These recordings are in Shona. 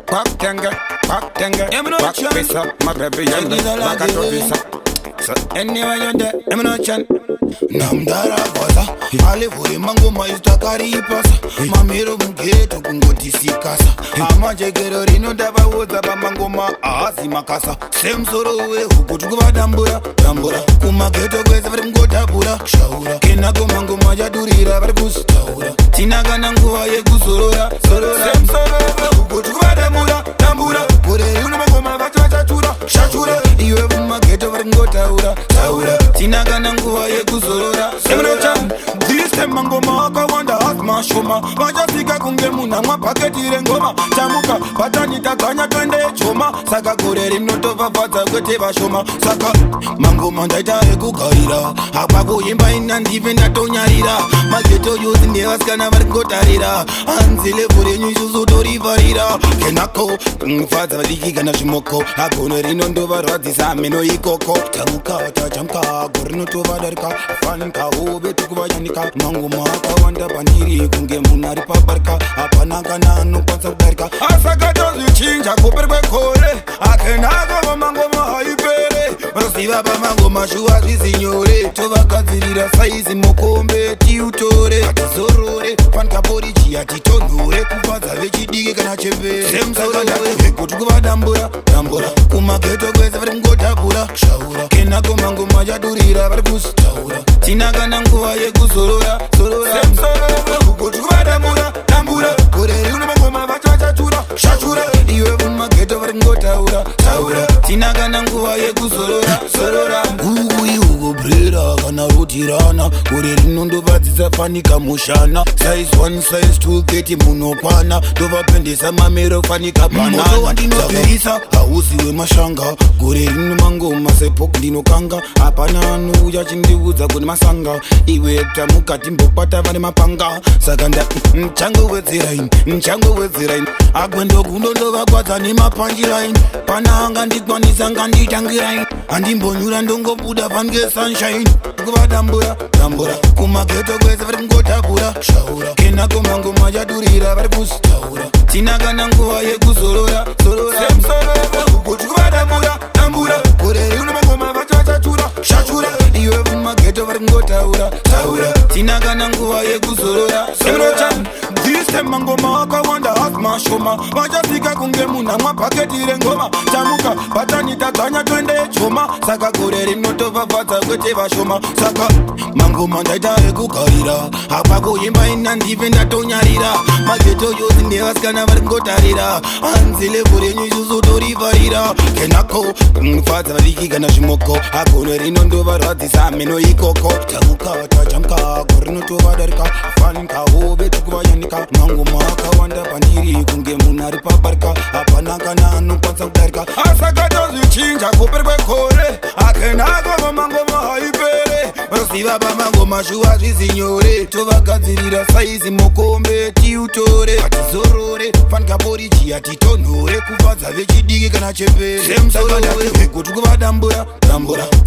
Back tenga, back pesa, my baby yanda, back at visa. So anyway you're there, I'm not chan. Namdara baza, ale vuri mango maista karipasa. Mamiro mungeto kungoti sikasa. Amaje gero rino daba woza ba mango ma azi makasa. Sem soro we hukutu kuba dambura. Kuma geto gweza vare mgota pura. Shaura, kena go mango maja durira vare kustaura. Tinaga nanguwa ye kusorora. Sem soro we hukutu kuba dambura. Kure yuno mango ma vacha chura. Shachura, iwe vuma geto vare mgota ura. Tinaga nanguwa ye kusorora. This time mango maka wanda asma shoma. Vaja sika kunge muna mwa paketi rengoma. Chamuka patani takanya twende choma. Saka kure rinoto vavata kwete vashoma. Saka mango mandaita ekukarira. Hapa kuimba ina ndive natonyarira. Mageto yuzi ndevaskana varikotarira. Anzile kure nyushuzu torivarira. Kenako mfadza vadiki kana zvimoko. Agone rino ndovarwadzisa meno ikoko. Chamuka gorinotovadarika. Fanika ube tukuvayanika. Mango makawanda pandiri kunge munhu ari pabarika. Hapana kana anokwanisa kudarika. Asaka zvichinja kuperi kwekore. Akenako mango mahaipere. Vanoziva pamango mashuwa zvizinyore. Tovagadzirira saizi mokombe tiutore. Atizorore fanika poriji atitonhore. Kufadza vechidiki kana chembere. Semsakandave kuti kuvadambura. Kumageto kwese vari mungotapura. Shaura kenako mango majadurira vari kustaura. Tinaga nanguva yekuzorora. Semsoro kuti kuvadambura. Kure yuno mango mavachachachura. Shachura iwe mumageto vari kungotaura. Tinaga nanguva yekuzorora. Ugu brera kana rotirana. Kure rino ndovadzisa fanika mushana. Size 1 size 2 keti munokwana. Ndovapendesa mamero fanika banana. Moto wandinopirisa hausi wemashanga. Kure rino mango masepok ndinokanga. Hapana anuya chindiudza kune masanga. Iwe tamukati mbopata vane mapanga. Saka nchangovedzeraini agwendo gundo ndovakwadza nemapanjiraini. Pana anga ndikwanisa nganditangiraini. Handimbonyura ndongobuda pange sunshine. Kuvadambura kumageto kwese vari kungotapura. Shaura kenako mango majadurira vari kustaura. Tinaga nanguva yekuzorora. Semsoro kuti kuvadambura. Kure yuno mango mavachachachura. Shachura iwe mumageto vari kungotaura. Tinaga nanguva yekuzorora. This time mango makawanda asma shoma. Vachasika kunge muna mwa paketi rengoma. Chamuka patani takanya twende choma. Saka kure rinotovavadza kwete vashoma. Saka mango mandaita ekukarira. Hapa kuimba ina ndive ndatonyarira. Mageto yuzi ndevaskana vari kungotarira. Anzile kure nyushuzu torivarira. Kenako mfadza vadiki kana zvimoko. Agone rino ndovarwadzisa meno ikoko. Chamuka gorinotovadarika. Fanika ube tukuvayanika. Mango makawanda pandiri kunge munhu ari pabarika. Hapana kana anokwanisa kudarika. Asaka zvichinja kuperi kwekore. Akenako mango mahaipere. Vanoziva pamango mashuwa zvizinyore. Tovagadzirira saizi mokombe tiutore. Atizorore fanika poriji atitonhore. Kufadza vechidiki kana chembere. Semsakandave kuti kuvadambura.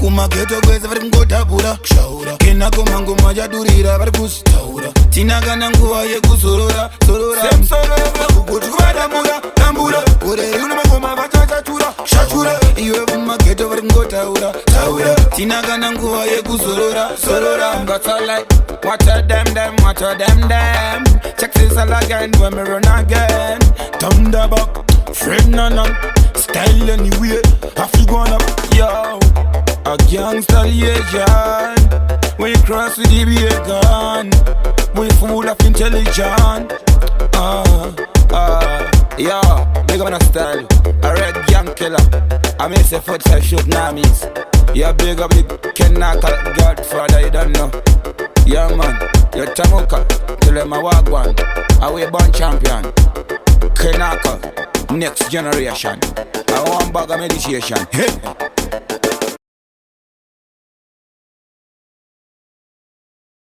Kumageto kwese vari kungotapura. Shaura kenako mango majadurira vari kustaura. Tinaga nanguva yekuzorora. Semsoro kuti kuvadambura. Kure yuno mango mavachachachura. Shachura iwe mumageto vari kungotaura. Tinaga nanguva yekuzorora. Got all like, watch them. Check this all again when me run again. Thunderbuck, Fred Nanan. Style anyway, have to go up. Yo, a gangster legend. When you cross with the gun, we full of intelligence. Yo, big up on a style. A red gang killer. I miss a foot I shoot namis. Yeah, big up the Kenaka Godfather, you don't know. Yeah man, you're Tamuka, tell them I walk one. Away born champion. Kenaka, next generation. I want bag of meditation. Hey.